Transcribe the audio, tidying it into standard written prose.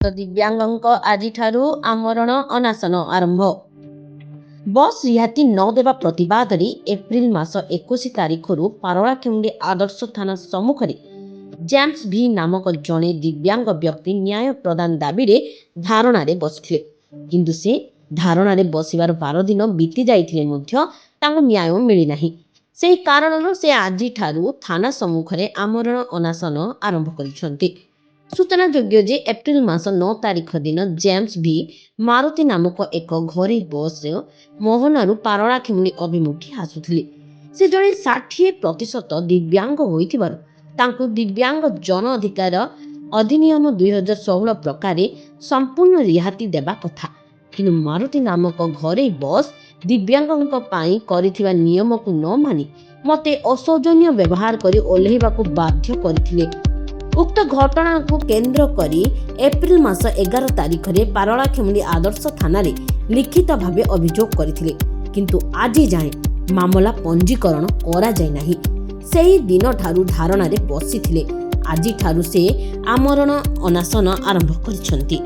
ତ ଦିବ୍ୟାଙ୍ଗଙ୍କ ଆଜିଠାରୁ ଆମରଣ ଅନାଶନ ଆରମ୍ଭ। ବସ୍ ରିହାତି ନ ଦେବା ପ୍ରତିବାଦରେ ଏପ୍ରିଲ ମାସ 21 ତାରିଖରୁ ପାରଳାଖେମୁଣ୍ଡି ଆଦର୍ଶ ଥାନା ସମ୍ମୁଖରେ ଜେମ୍ସ ଭି ନାମକ ଜଣେ ଦିବ୍ୟାଙ୍ଗ ବ୍ୟକ୍ତି ନ୍ୟାୟ ପ୍ରଦାନ ଦାବିରେ ଧାରଣାରେ ବସିଥିଲେ। କିନ୍ତୁ ସେ ଧାରଣାରେ ବସିବାର 12 ଦିନ ବିତି ଯାଇଥିଲେ ମଧ୍ୟ ତାଙ୍କୁ ନ୍ୟାୟ ମିଳିନାହିଁ। ସେହି କାରଣରୁ ସେ ଆଜିଠାରୁ ଥାନା ସମ୍ମୁଖରେ ଆମରଣ ଅନାଶନ ଆରମ୍ଭ କରିଛନ୍ତି। ସୂଚନାଯୋଗ୍ୟ ଯେ ଏପ୍ରିଲ ମାସ 9 ତାରିଖ ଦିନ ଜେମ୍ସ ଭି ମାରୁତି ନାମକ ଏକ ଘରୋଇ ବସ୍ରେ ମୋହନାରୁ ପାରଳାଖେମୁଣ୍ଡି ଅଭିମୁଖେ ଆସୁଥିଲେ। ସେ ଜଣେ 60% ଦିବ୍ୟାଙ୍ଗ ହୋଇଥିବାରୁ ତାଙ୍କୁ ଦିବ୍ୟାଙ୍ଗ ଜନ ଅଧିକାର ଅଧିନିୟମ 2016 ପ୍ରକାରେ ସମ୍ପୂର୍ଣ୍ଣ ରିହାତି ଦେବା କଥା। କିନ୍ତୁ ମାରୁତି ନାମକ ଘରୋଇ ବସ୍ ଦିବ୍ୟାଙ୍ଗଙ୍କ ପାଇଁ କରିଥିବା ନିୟମକୁ ନ ମାନି ମୋତେ ଅସୌଜନ୍ୟ ବ୍ୟବହାର କରି ଓହ୍ଲାଇବାକୁ ବାଧ୍ୟ କରିଥିଲେ। ଉକ୍ତ ଘଟଣାକୁ କେନ୍ଦ୍ର କରି ଏପ୍ରିଲ ମାସ 11 ତାରିଖରେ ପାରଳାଖେମୁଣ୍ଡି ଆଦର୍ଶ ଥାନାରେ ଲିଖିତ ଭାବେ ଅଭିଯୋଗ କରିଥିଲେ। କିନ୍ତୁ ଆଜି ଯାଏଁ ମାମଲା ପଞ୍ଜୀକରଣ କରାଯାଇ ନାହିଁ। ସେହି ଦିନଠାରୁ ଧାରଣାରେ ବସିଥିଲେ। ଆଜିଠାରୁ ସେ ଆମରଣ ଅନାଶନ ଆରମ୍ଭ କରିଛନ୍ତି।